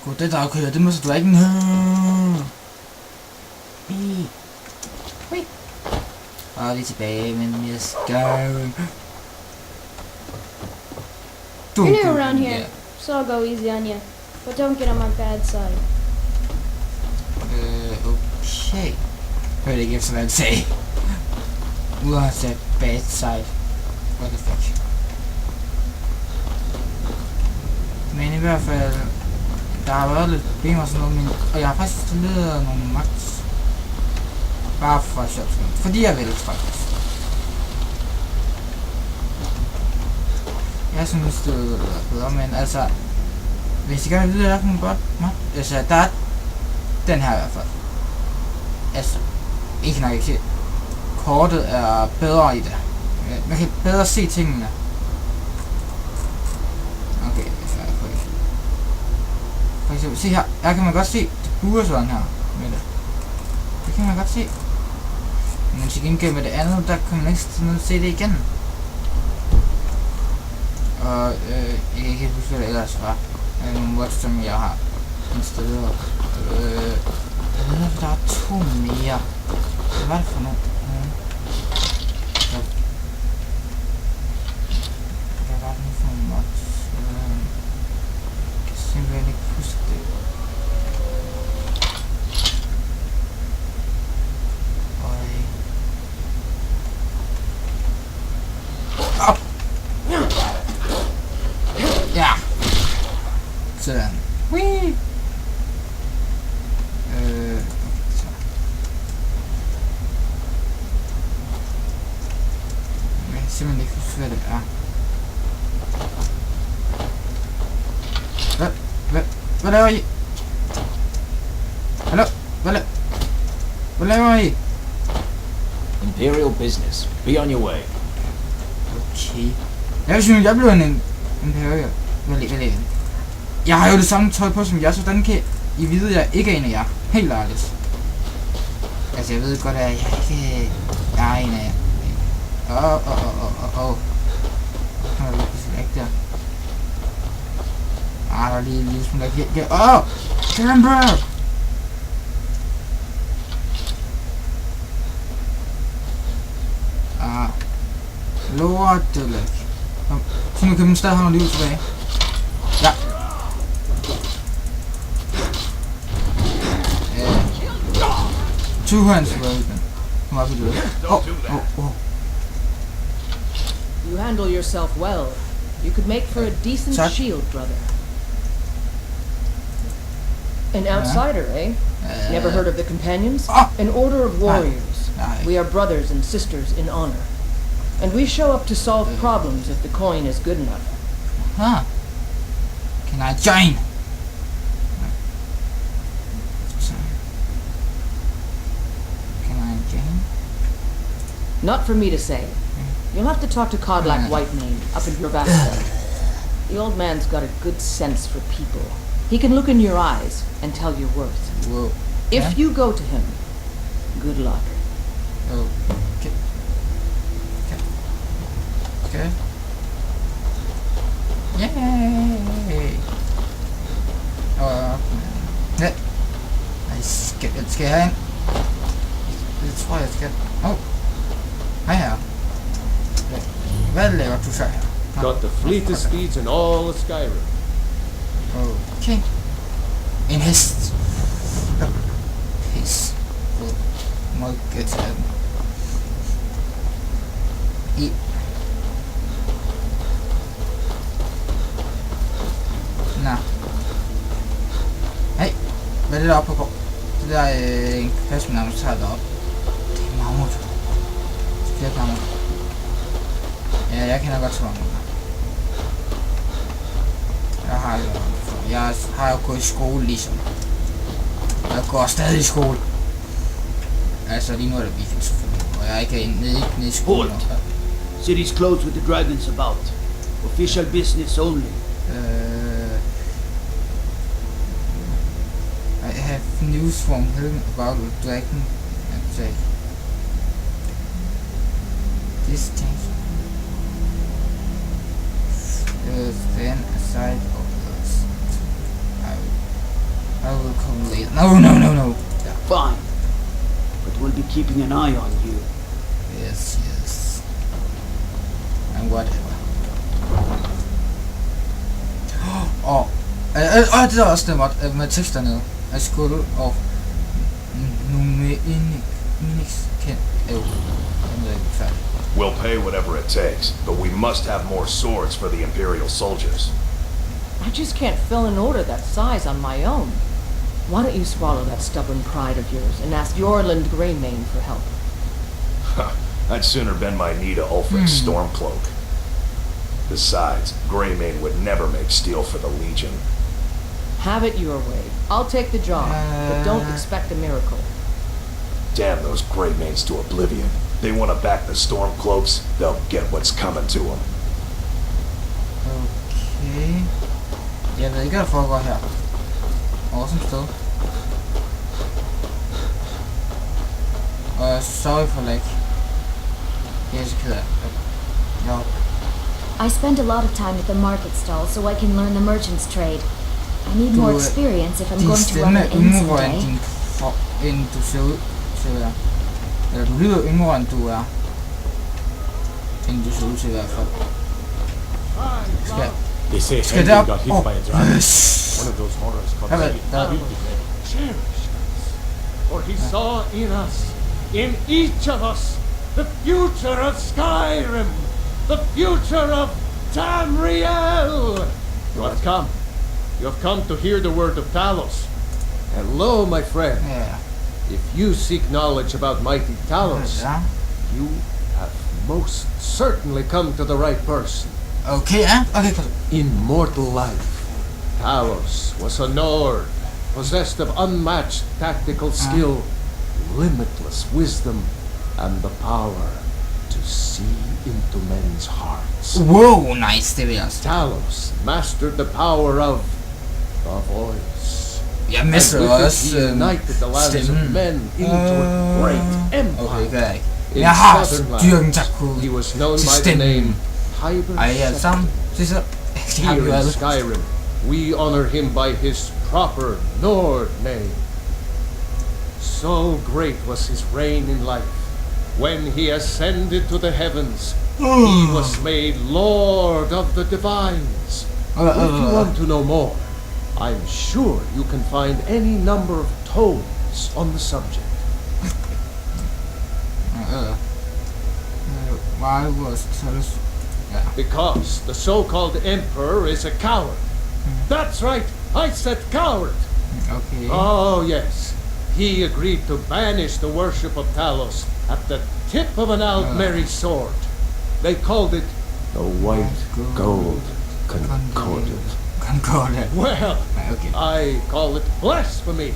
Goddag, Dracula, det er mr.dragon. Og lige tilbage, men jeg skal... You're new around here, so I'll go easy on you. But don't get on my bad side. Okay. Hørte ikke efter, hvad han sagde. Ude at sige bad side. What the fuck. Men i hvert fald... Der har været lidt problemer og sådan noget, og jeg har faktisk installeret nogle max. Bare for sjovt. Fordi jeg vil faktisk. Jeg synes det ville være bedre, men altså... Hvis I gerne vil vide, at der er nogle godt... Altså, der er... Den her i hvert fald. Altså... Ikke nok ikke se. Kortet er bedre i det. Man kan bedre se tingene. Okay, så er jeg på ikke. For eksempel, se her. Her kan man godt se, det buer sådan her med det. Det kan man godt se. Men til gengæld med det andet, der kan man ikke se det igen. Og jeg kan ikke huske, hvad det ellers var. Nogle mods, som jeg har installeret. Jeg ved, der er 2 mere. Hvad var det for noget? Hvad var det nu for nogle mods? Jeg kan simpelthen ikke huske det. Ja. Sådan. Whee! Så. Jeg kan simpelthen ikke huske, hvad det er. Hvad laver I? Hallo? Hvad laver I? Imperial business. Be on your way. Okay. Jeg blev en imperial. Vel. Jeg har jo det samme tøj på som jeg, så hvordan kan I vide, at jeg ikke er en af jer? Helt ærligt. Altså, jeg ved godt, at jeg ikke er en af jer. Kan man lige ikke der? Der er lige en lille smule der. Timber! Lortelæg. Så nu kan man stadig have noget liv tilbage. Ja. Two hands for open. Kom op i det. You handle yourself well. You could make for a decent shield, brother. An outsider, eh? Never heard of the Companions? An order of warriors. We are brothers and sisters in honor. And we show up to solve problems if the coin is good enough. Huh. Can I join? Can I join? Not for me to say. You'll have to talk to Codlack Whitemane up in Bravasta. The old man's got a good sense for people. He can look in your eyes and tell your worth. Whoa. If you go to him, good luck. Okay. Okay. Yay! Nej. Skal jeg ind? Det tror jeg skal. Hej her. Hvad laver du så her? Got the fleetest steeds in all of Skyrim. Okay. En hest. Pis. Må ikke tage den. Nå. Hey, hvad er det deroppe på? Det der en kasse, man nærmest tager deroppe. Det er mammut. Det er mammut. Ja, jeg kender godt til mammut. Jeg har jo gået i skole ligesom. Jeg går stadig i skole. Altså lige nu er det weekend selvfølgelig. Og jeg er ikke nede i skole. City's closed with the dragons about. Official business only. I have news from him about the dragon attack. This thing. Stand aside of us. No, no, no, no. Yeah. Fine. But we'll be keeping an eye on you. Yes, yes. And whatever. Det er også det med tekst dernede. Jeg skulle og Numenix kendt. Jo, den er ikke færdig. We'll pay whatever it takes, but we must have more swords for the Imperial soldiers. I just can't fill an order that size on my own. Why don't you swallow that stubborn pride of yours and ask Yorland Greymane for help? I'd sooner bend my knee to Ulfric's Stormcloak. Besides, Greymane would never make steel for the Legion. Have it your way. I'll take the job, but don't expect a miracle. Damn those Greymanes to oblivion. They want to back the Stormcloaks, they'll get what's coming to them. Okay. Jeg ved ikke, hvad der foregår her. Awesome sted. Sorry for like. Jeg er så ked af. Jo. I spend a lot of time at the market stall so I can learn the merchant's trade. I need more experience if I'm going to run an inn someday. End du ser ud til at være. Eller du lyder yngre end du er. End du ser ud til i hvert fald. They say Skal Henry derop? got hit by a dragon. One of those horrors called Cherish us, for he saw in us, in each of us, the future of Skyrim, the future of Tamriel. You have come. You have come to hear the word of Talos. Hello, my friend. Yeah. If you seek knowledge about mighty Talos, you have most certainly come to the right person. Okay, ja? Okay, cool. Immortal life. Talos was a Nord, possessed of unmatched tactical skill, limitless wisdom, and the power to see into men's hearts. Wow, nice, det vil jeg også. Talos mastered the power of the voice. Jeg mister også he united the lands of men into a great empire. Okay, gør jeg ikke. In Jeg har southern styrken til at lands, kunne he was known til by the stemmen. name Tiber Ej, alle sammen. Se så. Jeg har Here jo in alle. Skyrim, we honor him by his proper Nord name. So great was his reign in life. When he ascended to the heavens, he was made Lord of the Divines. If you want to know more, I'm sure you can find any number of tomes on the subject. Why was Talos? Yeah. Because the so-called emperor is a coward. That's right, I said coward. Okay. Oh yes, he agreed to banish the worship of Talos at the tip of an Aldmeri sword. They called it the White Gold Concordant. Concordant. Well, Okay. I call it blasphemy.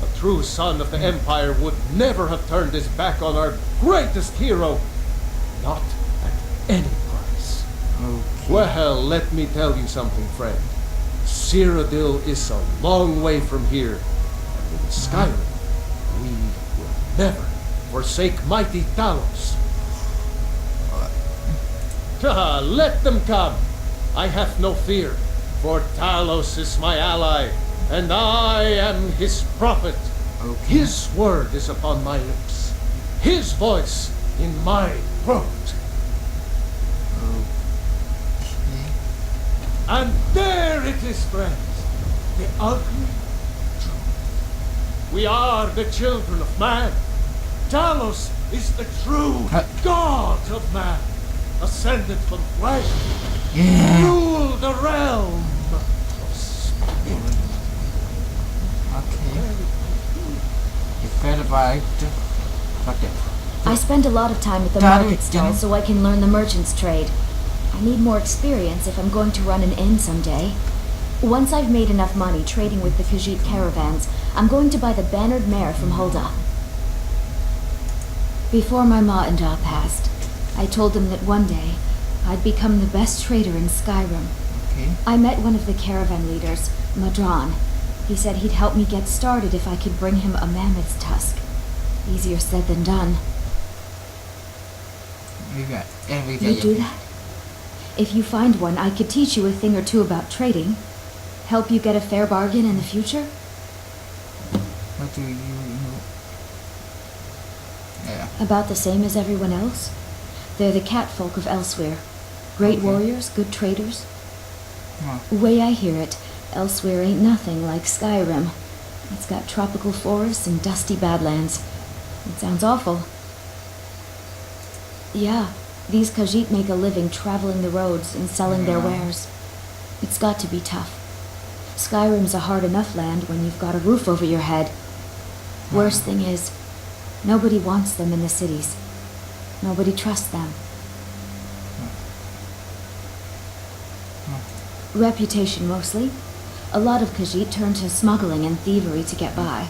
A true son of the Empire would never have turned his back on our greatest hero. Not at any price. Okay. Well, let me tell you something, friend. Cyrodiil is a long way from here. And in Skyrim, we will never forsake mighty Talos. Let them come. I have no fear, for Talos is my ally, and I am his prophet. Okay. His word is upon my lips, his voice in my throat. Okay. And there it is, friends, the ugly truth. We are the children of man. Talos is the true god of man, ascended from flesh, Yeah. rule the realm of spirit. Okay. Jeg fatter bare ikke det. Fuck det. I spend a lot of time at the Got it, market stall yeah. so I can learn the merchant's trade. I need more experience if I'm going to run an inn someday. Once I've made enough money trading with the Khajiit caravans, I'm going to buy the bannered mare from Hulda. Before my ma and Da passed, I told them that one day I'd become the best trader in Skyrim. Okay. I met one of the caravan leaders, Madron. He said he'd help me get started if I could bring him a mammoth's tusk. Easier said than done. Vi kan You do that? If you find one, I could teach you a thing or two about trading. Help you get a fair bargain in the future? What do you know? Yeah. About the same as everyone else. They're the catfolk of Elsewhere. Great Okay. warriors, good traders. Oh. Way I hear it, Elsewhere ain't nothing like Skyrim. It's got tropical forests and dusty badlands. It sounds awful. Yeah, these Khajiit make a living traveling the roads and selling their wares. It's got to be tough. Skyrim's a hard enough land when you've got a roof over your head. Worst thing is, nobody wants them in the cities. Nobody trusts them. Reputation mostly. A lot of Khajiit turn to smuggling and thievery to get by.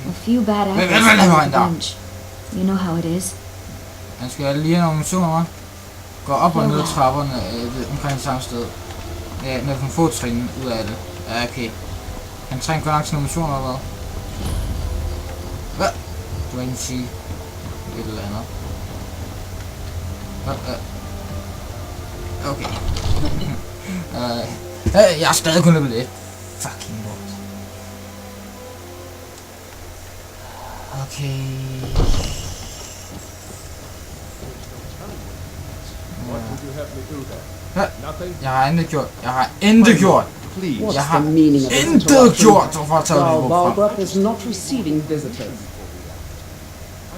A few bad apples fall off the bunch. You know how it is. Han skal lige have nogle missioner. Gå op og ned ad trapperne omkring det samme sted. Ja, med nogle få trin ud af det. Ja, okay. Han trænger godt nok til nogle missioner eller hvad? Hvad? Du må ikke sige et eller andet. Okay. Jeg er stadig kun level 1. Fucking lort. Okay. What would you have me do there? Nothing? Jeg har intet gjort. Jeg har intet gjort. Please. Jeg har the meaning of this intet interruption? gjort for at tage det Jarl frem. Balgruuf is not receiving visitors.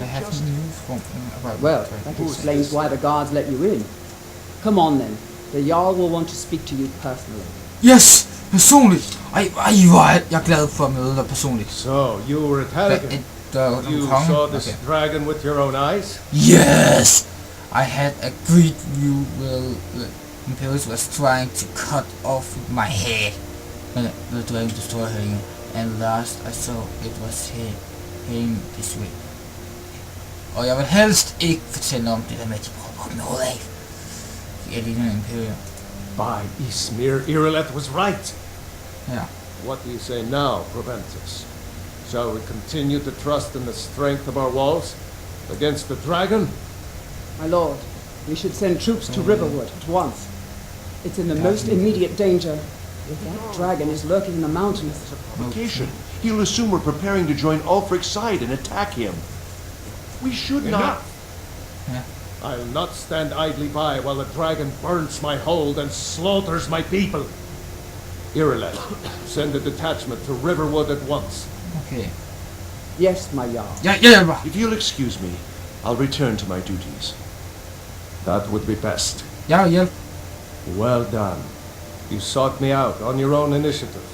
I have news from about Well, that explains why the guards let you in. Come on then. The Jarl will want to speak to you personally. Yes! Personligt! Ej, hvor er jeg glad for at møde dig personligt. So, you were at Halligan. You saw this dragon with your own eyes? Yes! I had agreed you will... The Imperius was trying to cut off my head when the dragon destroyed him, and last I saw it was him this way. Og jeg vil helst ikke fortælle om det der med, at de prøver at noget af. De er lignende Imperium. By Ismir, Irileth was right. Yeah. What do you say now, Proventus? Shall we continue to trust in the strength of our walls against the dragon? My lord, we should send troops to Riverwood at once. It's in the most immediate danger. If that dragon is lurking in the mountains... Provocation. He'll assume we're preparing to join Ulfric's side and attack him. We should not... Enough! I'll not stand idly by while the dragon burns my hold and slaughters my people. Irileth, send a detachment to Riverwood at once. Okay. Yes, my Jarl. Ja. If you'll excuse me, I'll return to my duties. That would be best. Ja. Well done. You sought me out on your own initiative.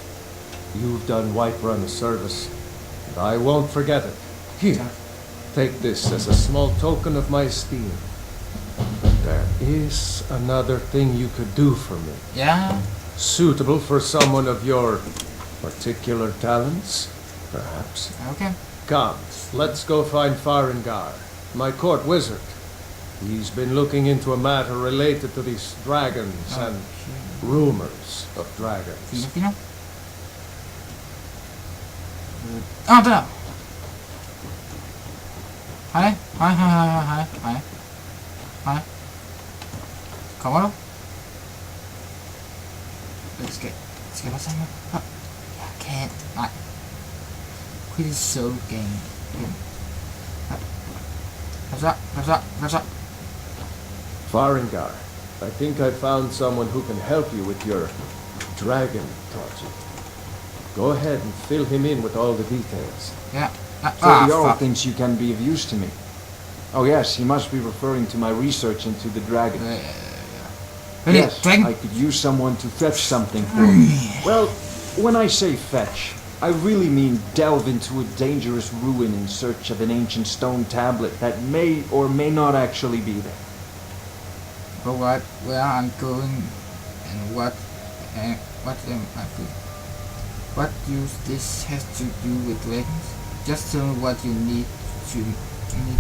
You've done Whiterun a service, and I won't forget it. Here, take this as a small token of my esteem. There is another thing you could do for me. Ja. Suitable for someone of your particular talents, perhaps. Okay. Come, let's go find Farengar, my court wizard. He's been looking into a matter related to these dragons and rumors of dragons. Fino. Der! Hej. Kommer du? Skal jeg bare tage mig? Jeg kan. Nej. Pretty so game. Hvad så? Farengar, I think I found someone who can help you with your dragon project. Go ahead and fill him in with all the details. Ja. So the Jarl thinks you can be of use to me. Oh yes, he must be referring to my research into the dragon. Yes, I could use someone to fetch something for me. Well, when I say fetch, I really mean delve into a dangerous ruin in search of an ancient stone tablet that may or may not actually be there. But where I'm going and what am I doing? What use this has to do with dragons? Just tell me what you need me to do.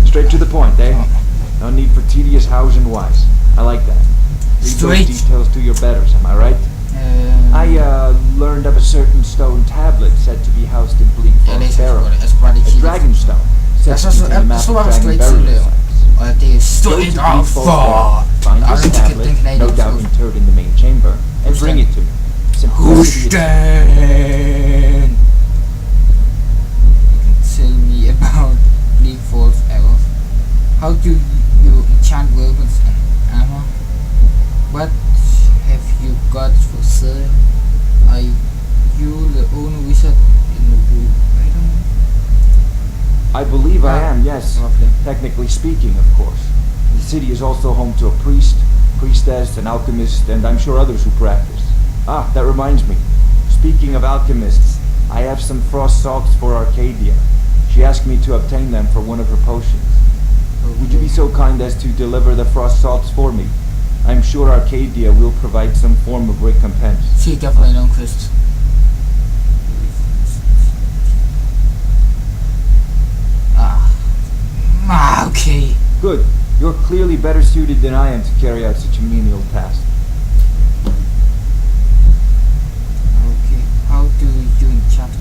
Straight to the point, eh? No need for tedious hows and whys. I like that. Leave those details to your betters, am I right? I learned of a certain stone tablet said to be housed in Bleakfrost Barrow. A dragon stone. Said to contain a map of dragon burial sites. Go to Bleakfrost Barrow, find this tablet, no doubt interred in the main chamber, and bring it to me. Simplicity is... How do you enchant weapons and armor? What have you got for sale? Are you the only wizard in the group? I don't know. I believe I am, yes. Technically speaking, of course. The city is also home to a priest, priestess, an alchemist, and I'm sure others who practice. Ah, that reminds me. Speaking of alchemists, I have some frost salts for Arcadia. She asked me to obtain them for one of her potions. Would you be so kind as to deliver the frost salts for me? I'm sure Arcadia will provide some form of recompense. She definitely don't quest. Okay. Good. You're clearly better suited than I am to carry out such a menial task. Okay. How do you enchant?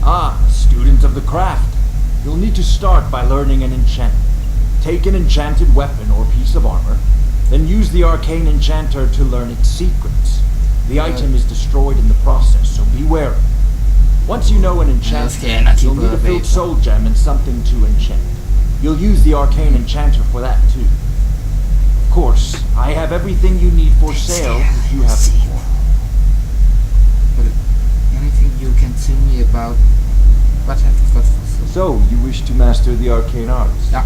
Ah, student of the craft. You'll need to start by learning an enchantment. Take an enchanted weapon or piece of armor, then use the arcane enchanter to learn its secrets. The item is destroyed in the process, so be wary. Once you know an enchantment, you'll need a filled soul gem and something to enchant. You'll use the arcane enchanter for that too. Of course, I have everything you need for sale if you have more. But anything you can tell me about what have you got for sale? So, you wish to master the arcane arts? Ja.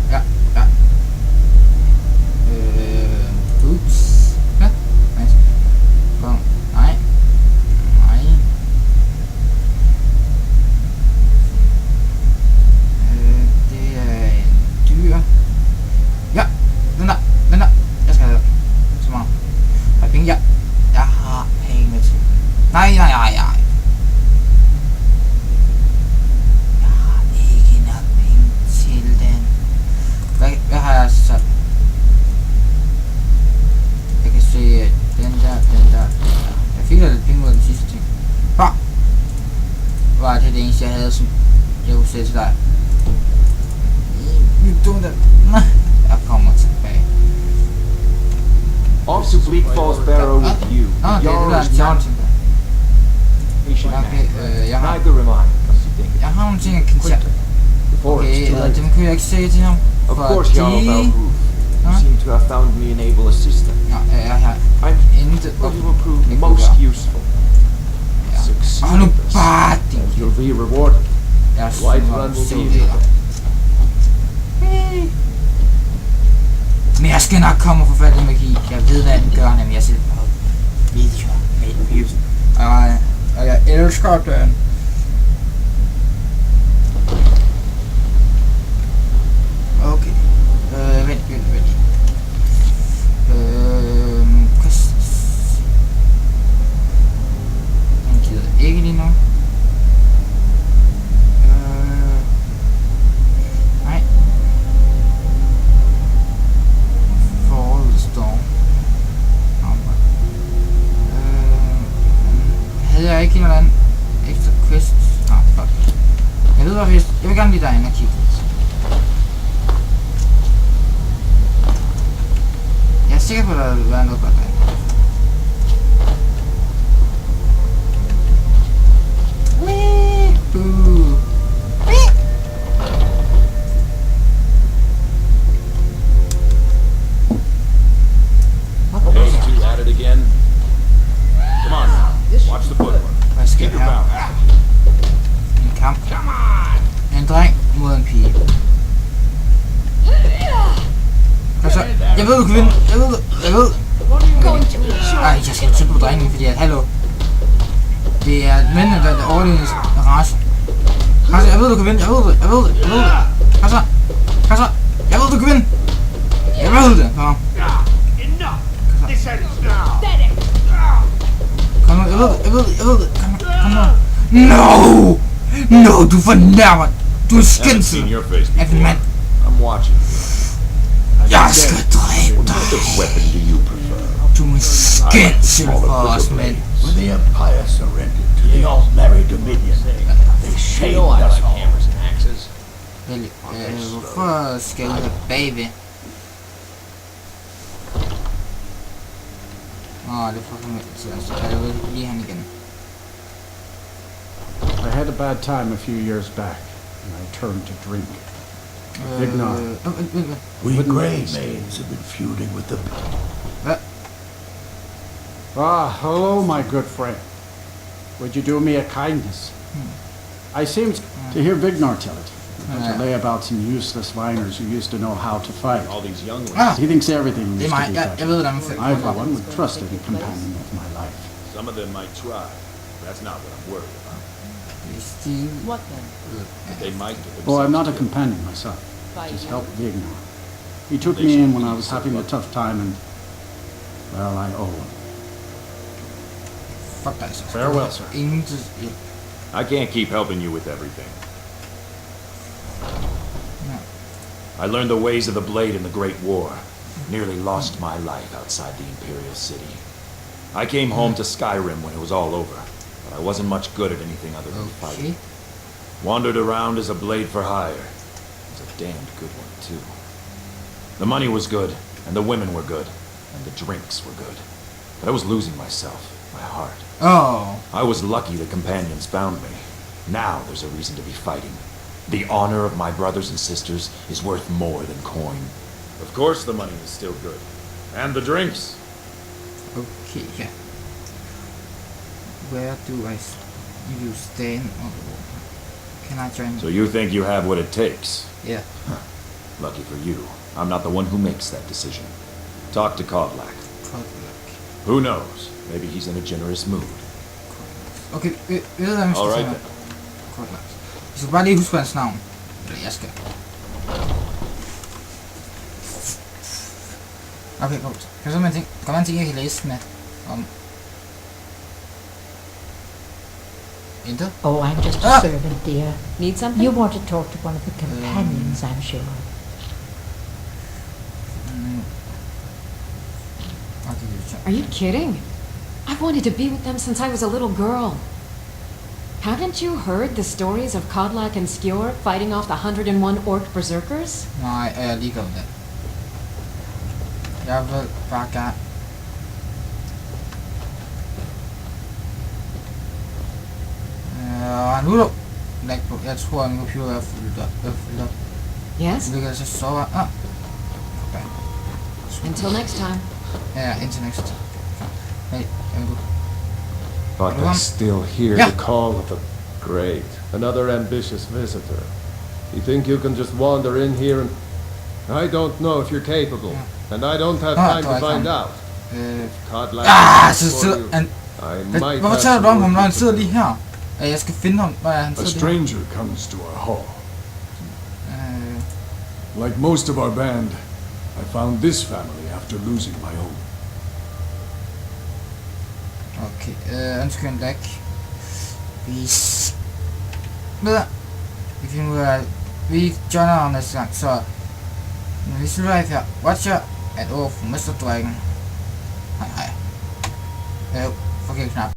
Oops. Ja, nice. Kom, nej. Det er en dyr. Ja, den der. Jeg skal have den. Så meget. Har jeg penge? Ja. Jeg har penge til. Nej. Jeg har ikke nok penge til den. Hvad har jeg så? Jeg kan se den der. Jeg fik lidt penge ud af den sidste ting. Var det eneste jeg havde, som jeg kunne sætte til dig. Jeg kommer tilbage. Off to Bleak Falls Barrow with you. Yarrow is not patient man. Neither am I, come to think of it. Jeg har nogle ting, jeg kan tage. Okay, dem kan jeg ikke sige til ham. Of course, Jarl Valhoof. You seem to have found me an able assistant. I'm sure you will prove most useful. Succeed nu with this, bare det. you'll be rewarded. White Run will be in Men jeg skal nok komme og få fat i magi. Jeg ved hvad den gør, nemlig jeg selv på videoer med music. Og jeg elsker den. Okay. Vent. Quest. Den gider ikke lige nu. Nej. Storm. Havde jeg ikke en eller anden ekstra quest? Fuck. Jeg ved hvorfor jeg vil gerne blive derinde og kigge lidt. Jeg er sikker på, at der vil være noget godt derinde. Those two at it again. Come on now. Watch the footwork. Hvad skal Keep jeg your her? balance. En kamp. En dreng mod en pige. Altså, jeg ved du kan vinde. Jeg ved. Ej, jeg skal tykke på drengen, fordi at, hallo. Det er mændene, der er overlegens race. Altså, jeg ved du kan vinde. Jeg ved det. Altså, jeg ved du kan vinde. Jeg ved det. Kom. Kom nu, jeg ved det. Kom nu. No, du fornærmer. Du er skændsel. Af en mand. I'm watching. Jeg skal dræbe dig. What weapon do you prefer? Du er skændsel for os, mand. When the Empire surrendered to the Alt-Mary Dominion, they shamed us all. Hvorfor skal jeg være bagved? Det er for formelt, så jeg vil lige han igen. I had a bad time a few years back, and I turned to drink. Vignar. We Grey Mains have been feuding with the... Ah, hello, my good friend. Would you do me a kindness? I seemed to hear Vignar tell it. To lay about some useless miners who used to know how to fight. All these young ones. He thinks everything Det used er to be mig. better. Jeg ved, hvordan man får I, for one, would trust any companion of my life. Some of them might try. That's not what I'm worried about. What then? But they might do Oh, I'm not a themselves companion myself. Fight Just you. help Vignar. He took me in when I was having a tough time and... Well, I owe him. Fuck dig så. Farewell, sir. Ingen til hjælp. I can't keep helping you with everything. I learned the ways of the blade in the Great War. Nearly lost my life outside the Imperial City. I came home to Skyrim when it was all over, but I wasn't much good at anything other than fighting. Wandered around as a blade for hire. It was a damned good one, too. The money was good, and the women were good, and the drinks were good. But I was losing myself, my heart. Oh. I was lucky the companions found me. Now there's a reason to be fighting. The honor of my brothers and sisters is worth more than coin. Of course the money is still good. And the drinks. Okay, ja. Where do you stand on the wall? Can I join? So you think you have what it takes? Yeah. Lucky for you. I'm not the one who makes that decision. Talk to Kodlak. Who knows? Maybe he's in a generous mood. Okay, ved du hvad man skal Alright sige? then. Kodlak. Jeg skal bare lige huske hans navn. Eller jeg skal. Okay, godt. Kan så man tænke, kan man tænke, jeg kan læse med om... Intet? Oh, I'm just a servant, dear. Need something? You want to talk to one of the companions, I'm sure. Are you kidding? I've wanted to be with them since I was a little girl. Haven't you heard the stories of Kodlak and Skjor fighting off the 101 orc berserkers? Nej, jeg er ligeglad med det. Jeg vil bare gerne... Nu er du... Læg på. Jeg tror, at min computer er fyldt op. Yes? Det kan så sove... Ah. Okay. Until next time. Ja, indtil næste. Hey, jeg vil gå. But I still hear Yeah. the call of the great. Another ambitious visitor. You think you can just wander in here and... I don't know if you're capable. And I don't have time to find out. If Kodlak så sidder han... I might Hvorfor taler du om ham, når han sidder lige her? Jeg skal finde ham, når han A sidder lige her. stranger comes to our hall. Like most of our band, I found this family after losing my own. Okay, ønsker en dag. Vi joiner ham næste gang, så... Vi slutter af her. Watcher at over for mr.dragon. Hej hej. Forkert knap.